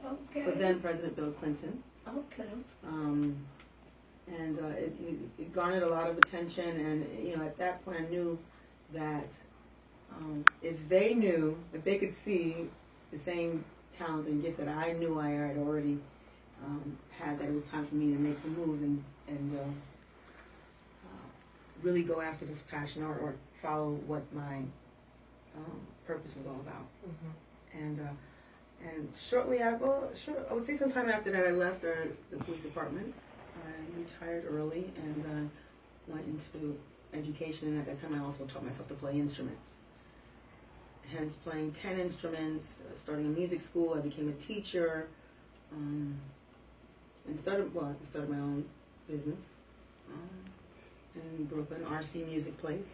Okay. for then President Bill Clinton. Okay. And it garnered a lot of attention, and at that point I knew that if they could see the same talent and gift that I knew I had already had, that it was time for me to make some moves and really go after this passion or follow what my purpose was all about. Mm-hmm. And shortly after, I would say sometime after that, I left the police department. I retired early and went into education, and at that time I also taught myself to play instruments. Hence playing 10 instruments, starting a music school. I became a teacher, and started my own business in Brooklyn, RC Music Place.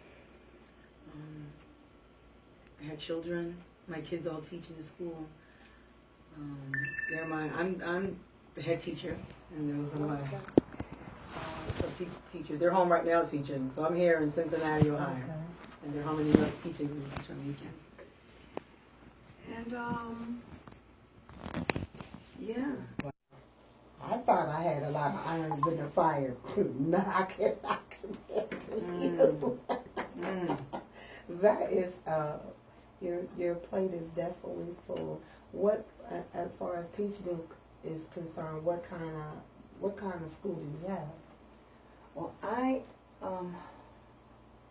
I had children. My kids all teach in the school. I'm the head teacher, and those are my teachers. They're home right now teaching, so I'm here in Cincinnati, Ohio, and they're home in New York teaching, and we teach on weekends. And yeah. I thought I had a lot of irons in the fire too. No, I cannot compare to you. That is, your plate is definitely full. What, as far as teaching is concerned, what kind of school do you have? Well, I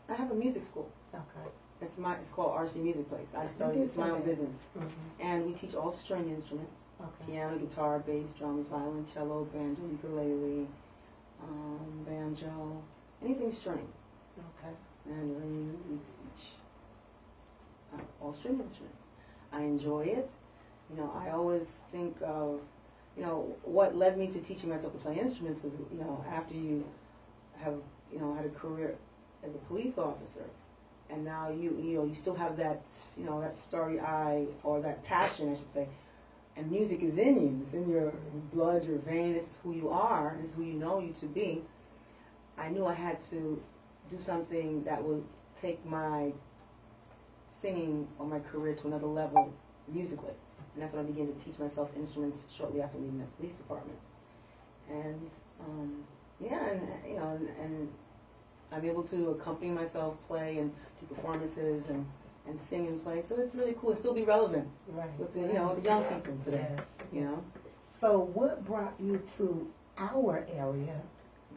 have a music school. Okay. It's called RC Music Place. It's my own business, and we teach all string instruments. Okay. Piano, guitar, bass, drums, violin, cello, banjo, ukulele, banjo, anything string. Okay. And we teach all string instruments. I enjoy it. I always think of, what led me to teaching myself to play instruments was, after you have, had a career as a police officer, and now you still have that, that starry eye, or that passion, I should say. And music is in you. It's in your blood, your veins. It's who you are. It's who you know you to be. I knew I had to do something that would take my singing or my career to another level musically. And that's when I began to teach myself instruments shortly after leaving the police department. And and I'm able to accompany myself, play, and do performances and sing and play, so it's really cool. It still be relevant with the the young people today. Yes. So what brought you to our area?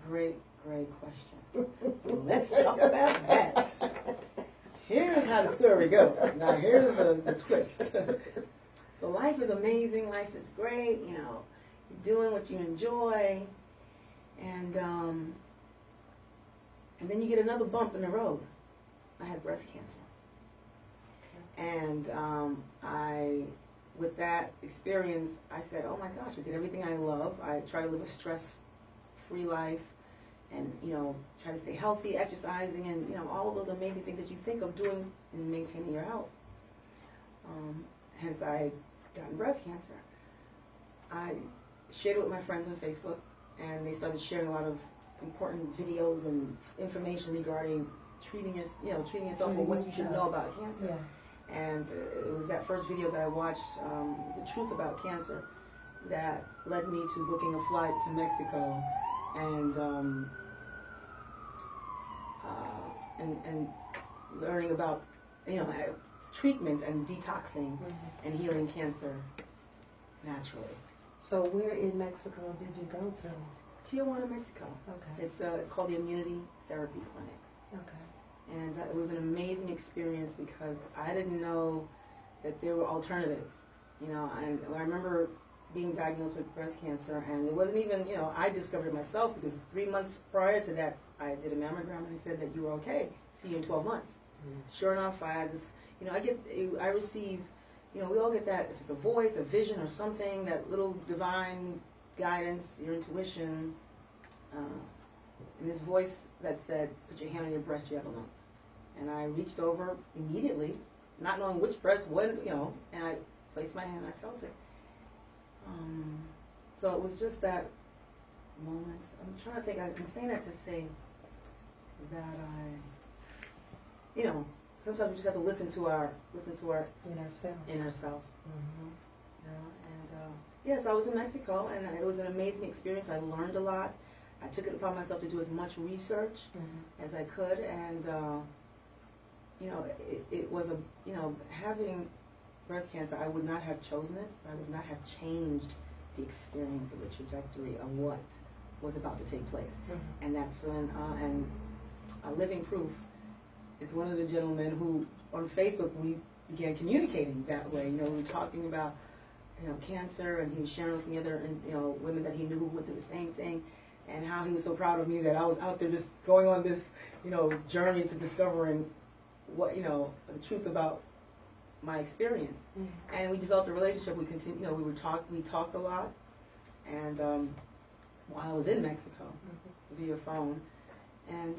Great question. Let's talk about that. Here's how the story goes. Now here's the twist. So life is amazing. Life is great. You're doing what you enjoy, and then you get another bump in the road. I had breast cancer. And with that experience, I said, oh my gosh, I did everything I love. I try to live a stress-free life and, try to stay healthy, exercising, and, all of those amazing things that you think of doing in maintaining your health. Hence, I got breast cancer. I shared it with my friends on Facebook, and they started sharing a lot of important videos and information regarding treating yourself or what you should know about cancer. Yeah. And it was that first video that I watched, The Truth About Cancer, that led me to booking a flight to Mexico and learning about treatment and detoxing and healing cancer naturally. So where in Mexico did you go to? Tijuana, Mexico. Okay. It's called the Immunity Therapy Clinic. Okay. And it was an amazing experience because I didn't know that there were alternatives. I remember being diagnosed with breast cancer, and it wasn't even, I discovered it myself because 3 months prior to that, I did a mammogram and they said that you were okay. See you in 12 months. Sure enough, I had this, I receive, we all get that, if it's a voice, a vision, or something, that little divine guidance, your intuition, and this voice that said, put your hand on your breast, you have a lump. And I reached over immediately, not knowing which breast, when, and I placed my hand and I felt it. So it was just that moment. I'm trying to think, I'm saying that to say that sometimes we just have to listen to our inner self. Inner self. Yes, I was in Mexico, and it was an amazing experience. I learned a lot. I took it upon myself to do as much research as I could, and you know, it was a, you know, having breast cancer, I would not have chosen it. I would not have changed the experience of the trajectory of what was about to take place. And that's when, Living Proof is one of the gentlemen who, on Facebook, we began communicating that way. You know, we were talking about, you know, cancer, and he was sharing with me other, you know, women that he knew who went through the same thing, and how he was so proud of me that I was out there just going on this, you know, journey to discovering what, you know, the truth about my experience. And we developed a relationship. We continued, you know, we talked a lot, and while I was in Mexico, via phone, and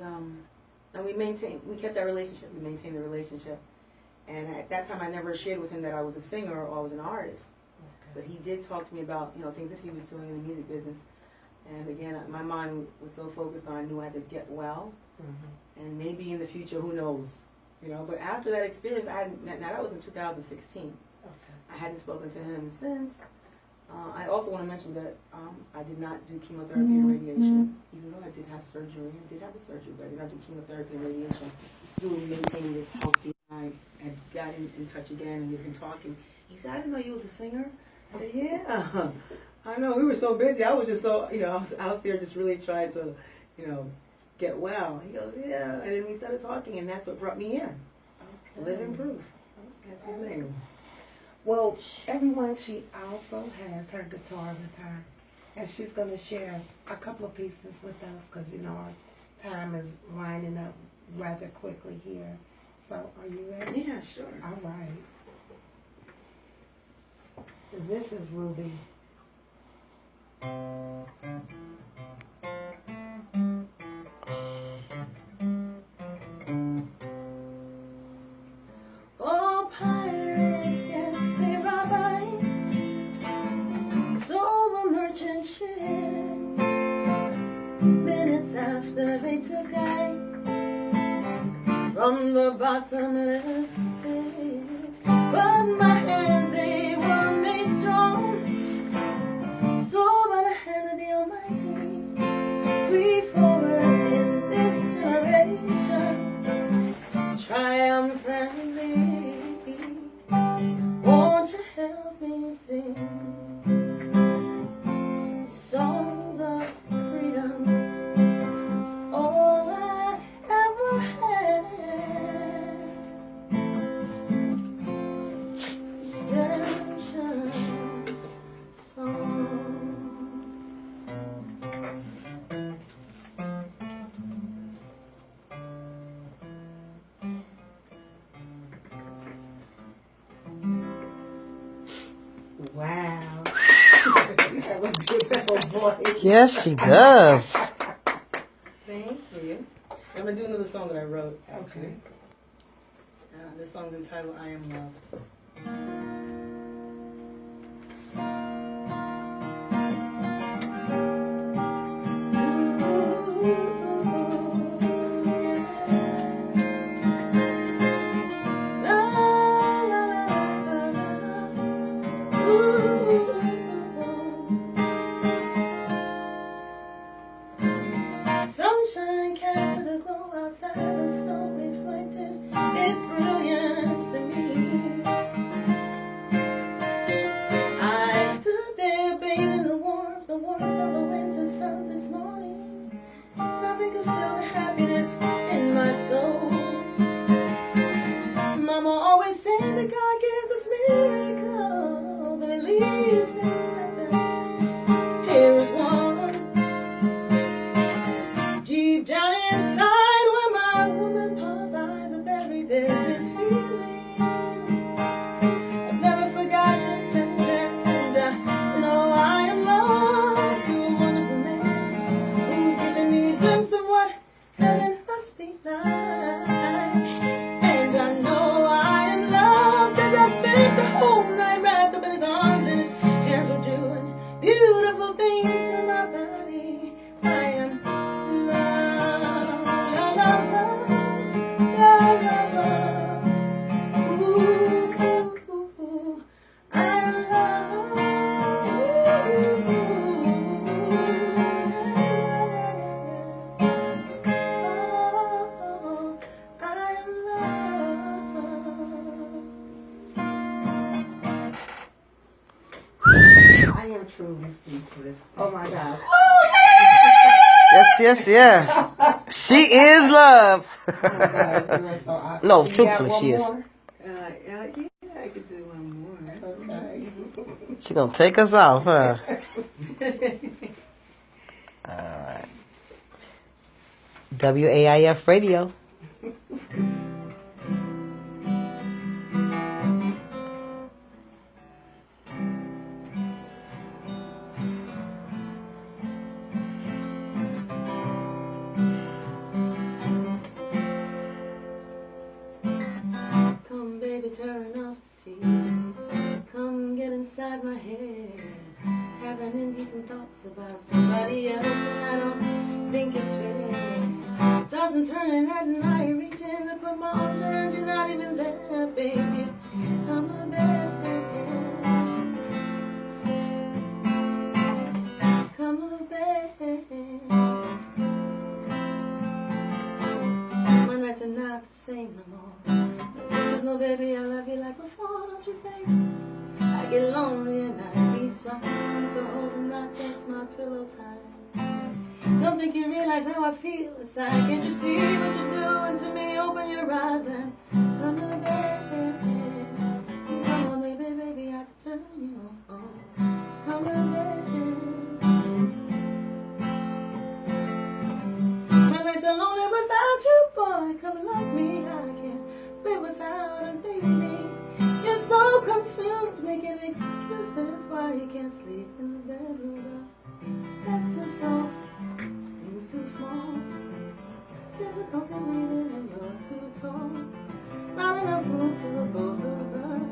we kept that relationship. We maintained the relationship, and at that time, I never shared with him that I was a singer or I was an artist. But he did talk to me about, you know, things that he was doing in the music business. And again, my mind was so focused on, I knew I had to get well, and maybe in the future, who knows, you know. But after that experience, now that was in 2016. I hadn't spoken to him since. I also want to mention that I did not do chemotherapy and radiation, even though I did have surgery. I did have the surgery, but I did not do chemotherapy and radiation. Doing maintaining this healthy. I had gotten in touch again, and we've been talking. He said, "I didn't know you was a singer." I said, "Yeah, I know. We were so busy. I was just so, you know, I was out there just really trying to, you know, get well." He goes, "Yeah," and then we started talking, and that's what brought me here. Living Proof. That's his name. Well, everyone, she also has her guitar with her, and she's going to share a couple of pieces with us, because, you know, our time is winding up rather quickly here. So, are you ready? Yeah, sure. All right. And this is Ruby. Oh, pirates, yes, they robbed by, stole the merchant ship. Minutes after they took I from the bottomless pit, but my hands, they were made strong, so by the hand of the Almighty, we forward in this generation, triumphantly. Won't you help me sing songs of freedom? It's all I ever had. Redemption song. Wow. You have a beautiful voice. Yes, she does. Thank you. I'm going to do another song that I wrote, actually. Okay. This song's entitled I Am Loved. Sunshine cast a glow outside, and snow reflected its brilliance to me. I am truly speechless. Oh my gosh. Yes. She is love. Oh my gosh, you are so awesome. No, You truthfully, got one she is. more? Yeah, I could do one more. Okay. She gonna take us off, huh? All right. WAIF Radio. Come, baby, turn off the TV. Come, get inside my head. Having indecent thoughts about somebody else, and I don't think it's fair. Tossing, turning at night, reaching to put my arms around you, not even there, baby. Come on, baby. Come on, baby. My nights are not the same no more. This is no baby, I love you like before, don't you think? I get lonely and I need someone to hold and not just my pillow time. Don't think you realize how I feel inside. Can't you see what you're doing to me? Open your eyes and come on, baby. Come on, baby, baby, I can turn you on. Come on, baby. My nights are lonely without you, boy. Come love me, I can't live without a baby. You're so consumed making excuses why you can't sleep in the bedroom. That's too soft, things too small. Difficulty breathing and you're too tall. Not enough room for both of us.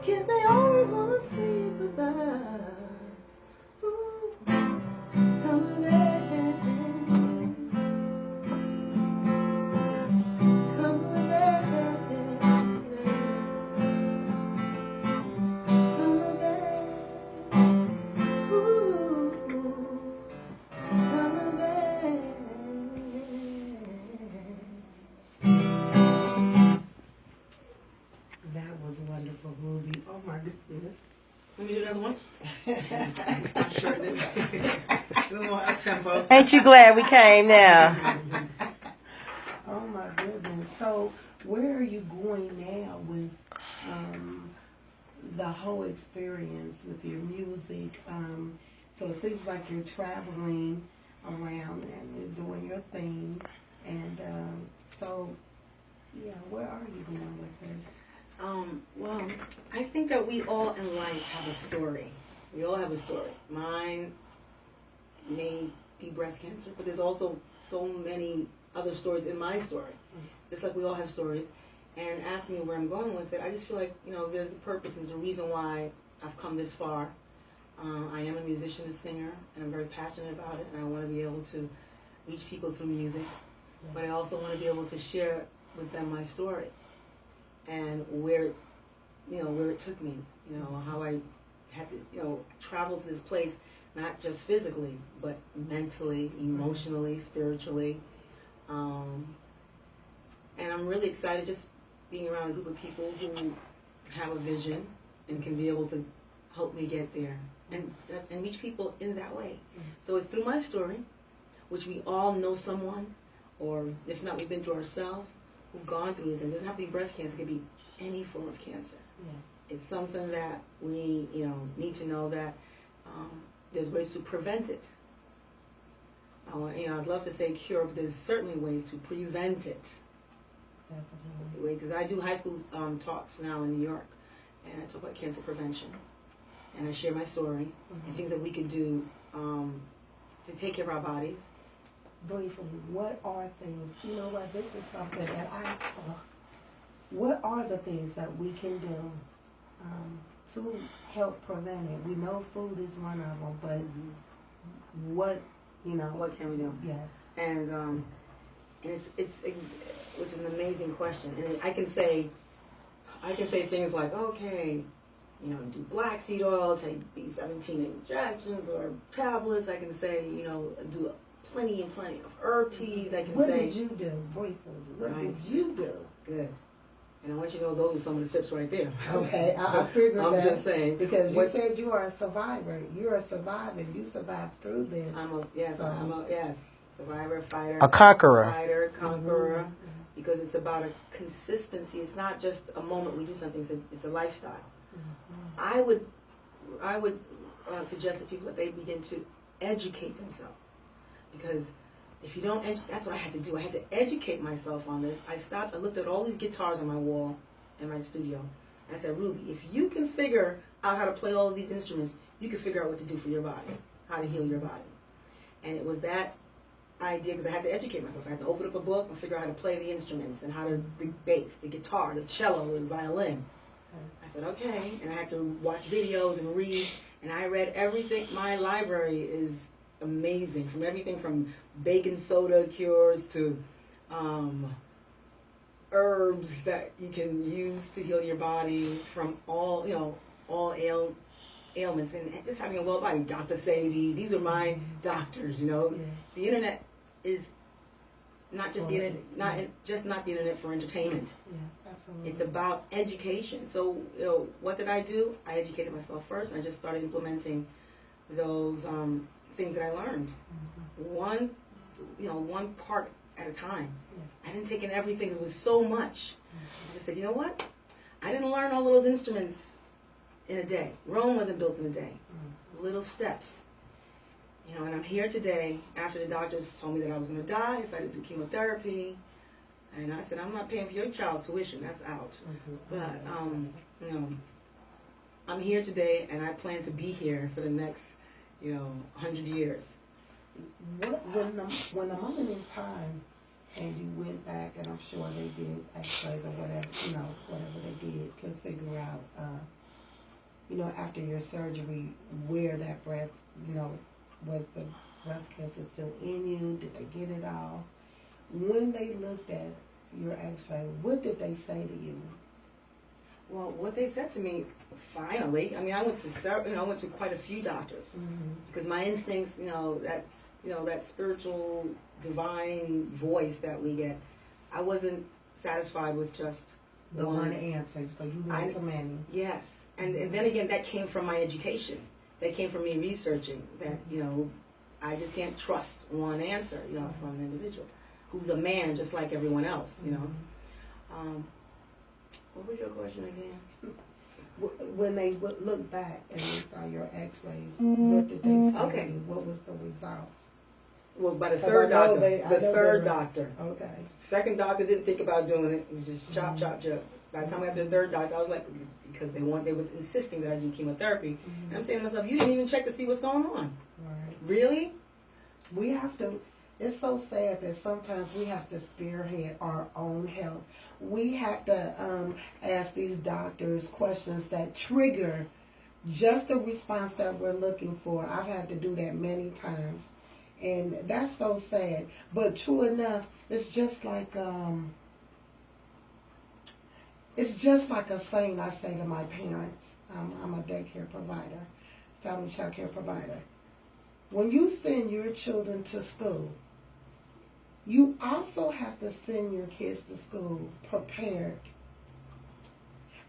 Kids, they always wanna sleep with us. Ooh, come on, baby. Come on, baby. Come on, baby. Ooh, come on, baby. That was wonderful, Ruby. Oh my goodness. Let me do another one. I sure did. A little more up tempo. Ain't you glad we came now? Oh my goodness. So where are you going now with the whole experience with your music? So it seems like you're traveling around and you're doing your thing. And so, yeah, where are you going with this? Well, I think that we all in life have a story. We all have a story. Mine may be breast cancer, but there's also so many other stories in my story. Just like we all have stories. And ask me where I'm going with it, I just feel like, there's a purpose and there's a reason why I've come this far. I am a musician, a singer, and I'm very passionate about it, and I want to be able to reach people through music. But I also want to be able to share with them my story and where it took me, how I had to, travel to this place, not just physically, but mentally, emotionally, spiritually. And I'm really excited just being around a group of people who have a vision and can be able to help me get there and reach people in that way. So it's through my story, which we all know someone, or if not, we've been through ourselves, who've gone through this. And it doesn't have to be breast cancer; it could be any form of cancer. It's something that we, need to know that there's ways to prevent it. I'd love to say cure, but there's certainly ways to prevent it. Definitely. Because I do high school talks now in New York, and I talk about cancer prevention, and I share my story and things that we can do to take care of our bodies. Briefly, what are things, this is something that what are the things that we can do to help prevent it? We know food is one of them, but what can we do? Yes. And it's which is an amazing question. And I can say things like, okay, do black seed oil, take B17 injections or tablets. I can say, do plenty and plenty of herb teas. I can What say. Did you do, briefly? What Right. did you do? Good. And I want you to know those are some of the tips right there. Okay, I figured I'm that. just saying. Because you said you are a survivor. You're a survivor. You survived through this. I'm a survivor, fighter. A conqueror. Fighter, conqueror. Mm-hmm. Because it's about a consistency. It's not just a moment we do something. It's a lifestyle. Mm-hmm. I would suggest that people that they begin to educate themselves, because if you don't, that's what I had to do. I had to educate myself on this. I stopped. I looked at all these guitars on my wall in my studio. And I said, Ruby, if you can figure out how to play all of these instruments, you can figure out what to do for your body, how to heal your body. And it was that idea, because I had to educate myself. I had to open up a book and figure out how to play the instruments and how to the bass, the guitar, the cello, and violin. I said, okay, and I had to watch videos and read, and I read everything. My library is amazing, from everything from baking soda cures to herbs that you can use to heal your body from all ailments, and just having a well body. Dr. Sadie, these are my doctors. The internet is not just the internet, not the internet for entertainment. Yes, absolutely. It's about education. So, what did I do? I educated myself first, and I just started implementing those things that I learned. Mm-hmm. One part at a time. Yeah. I didn't take in everything. It was so much. Mm-hmm. I just said, you know what? I didn't learn all of those instruments in a day. Rome wasn't built in a day. Mm-hmm. Little steps. And I'm here today after the doctors told me that I was going to die if I didn't do chemotherapy. And I said, I'm not paying for your child's tuition. That's out. Mm-hmm. But, I'm here today, and I plan to be here for the next, 100 years. When the moment in time, and you went back, and I'm sure they did X-rays or whatever, whatever they did to figure out, after your surgery, where that breast, was the breast cancer still in you? Did they get it all? When they looked at your X-ray, what did they say to you? Well, what they said to me, finally, I went to quite a few doctors, mm-hmm. because my instincts, that spiritual, divine voice that we get, I wasn't satisfied with just the one answer. So you went to many. Yes, and then again, that came from my education. That came from me researching that, I just can't trust one answer, from an individual who's a man just like everyone else, Mm-hmm. What was your question again? When they looked back and they saw your X-rays, what did they say? Okay. What was the results? Well, by the third doctor. The third doctor. Okay. Second doctor didn't think about doing it. It was just chop, chop, chop. By the time I got to the third doctor, I was like, because they was insisting that I do chemotherapy. Mm-hmm. And I'm saying to myself, you didn't even check to see what's going on. Right. Really? We have to, it's so sad that sometimes we have to spearhead our own health. We have to ask these doctors questions that trigger just the response that we're looking for. I've had to do that many times. And that's so sad. But true enough, it's just like a saying I say to my parents. I'm a daycare provider, family child care provider. When you send your children to school, you also have to send your kids to school prepared.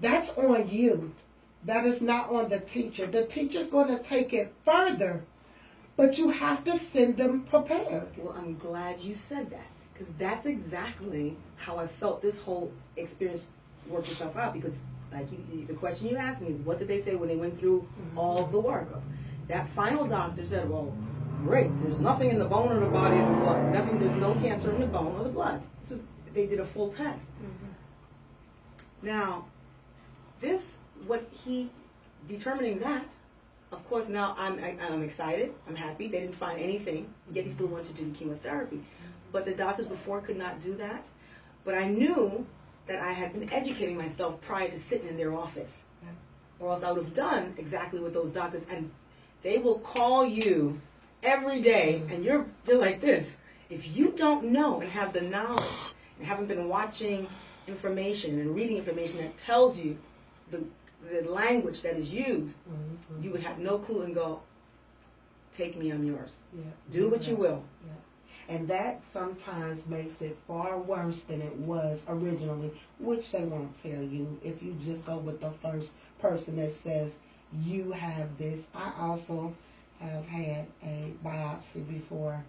That's on you. That is not on the teacher. The teacher's going to take it further, but you have to send them prepared. Well, I'm glad you said that, because that's exactly how I felt this whole experience worked itself out. Because, like the question you asked me is, what did they say when they went through all the workup? That final doctor said, well, great, there's nothing in the bone or the body or the blood. There's no cancer in the bone or the blood. So they did a full test. Mm-hmm. Now, determining that, of course, now I'm excited, I'm happy. They didn't find anything, yet he still wanted to do chemotherapy. But the doctors before could not do that. But I knew that I had been educating myself prior to sitting in their office. Yeah. Or else I would have done exactly what those doctors, and they will call you every day, and you're like this. If you don't know and have the knowledge and haven't been watching information and reading information that tells you the language that is used, you would have no clue and go, take me, I'm yours. Yeah. Do what you will. Yeah. And that sometimes makes it far worse than it was originally, which they won't tell you if you just go with the first person that says you have this. I also have had a biopsy before.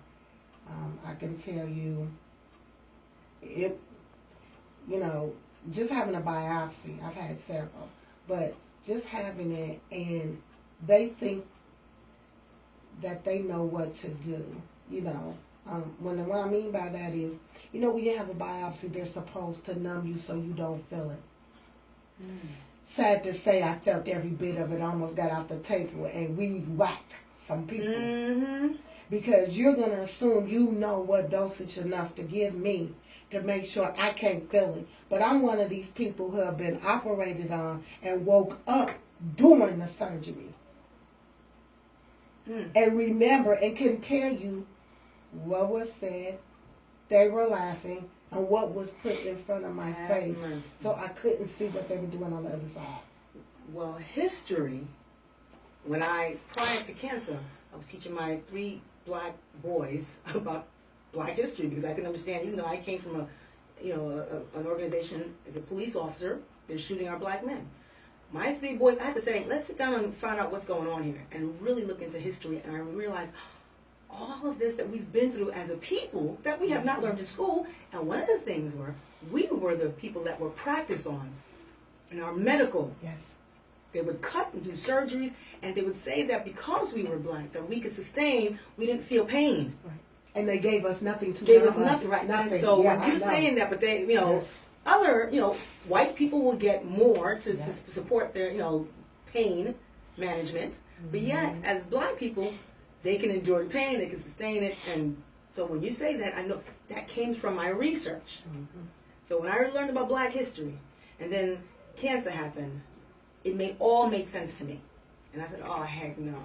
I can tell you, just having a biopsy, I've had several, but just having it, and they think that they know what to do, what I mean by that is, when you have a biopsy, they're supposed to numb you so you don't feel it. Sad to say, I felt every bit of it, almost got out the table, and we whacked some people. Because you're going to assume you know what dosage enough to give me to make sure I can't feel it. But I'm one of these people who have been operated on and woke up during the surgery. And remember and can tell you what was said, they were laughing, and what was put in front of my face. So I couldn't see what they were doing on the other side. Well, history, prior to cancer, I was teaching my 3 black boys about black history, because I can understand, even though I came from an organization as a police officer, they're shooting our black men. My 3 boys, I had to say, let's sit down and find out what's going on here, and really look into history, and I realized all of this that we've been through as a people that we have not learned in school. And one of the things we were the people that were practiced on in our medical. Yes. They would cut and do surgeries, and they would say that because we were black, that we could sustain, we didn't feel pain. Right. And they gave us nothing to Gave us nothing, right? Nothing. So yeah, when you're saying that, but they, yes. other, white people will get more to support their, pain management. But yet, as black people, they can endure the pain, they can sustain it. And so when you say that, I know that came from my research. So when I learned about black history, and then cancer happened, it all made sense to me. And I said, oh, heck no.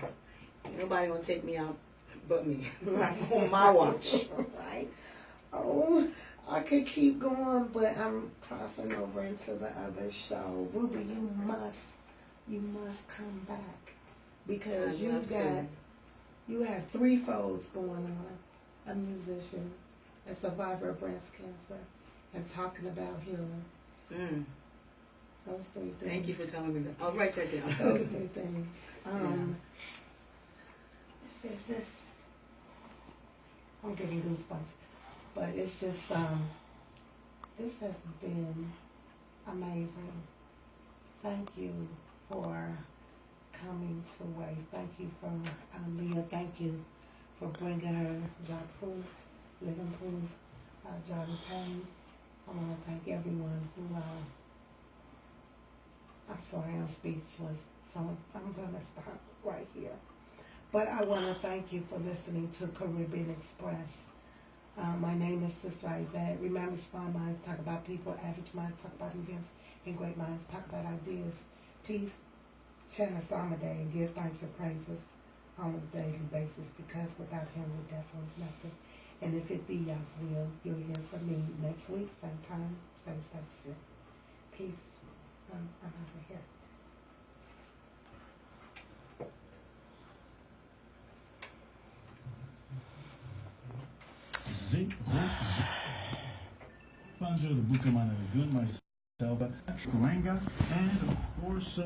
Ain't nobody gonna take me out but me. On my watch. Right. Oh, I could keep going, but I'm crossing over into the other show. Ruby, you must come back. Because you have 3 folds going on. A musician, a survivor of breast cancer, and talking about healing. Those 3 things. Thank you for telling me that. I'll write that down. Those 3 things. This I'm getting goosebumps. But it's just, this has been amazing. Thank you for coming to WAIF. Thank you for Leah. Thank you for bringing her job proof, living proof, job pain. I want to thank everyone who, I'm sorry, I'm speechless, so I'm going to stop right here. But I want to thank you for listening to Caribbean Express. My name is Sister Yvette. Remember, Small Minds talk about people, average minds talk about events, and great minds talk about ideas. Please chant a psalm a day and give thanks and praises on a daily basis, because without Him, we're definitely nothing. And if it be God's will, you'll hear from me next week, same time, same station. Peace. I'm out of here. Banjo, the Bukamana Lagoon, myself, Ranga, and of course,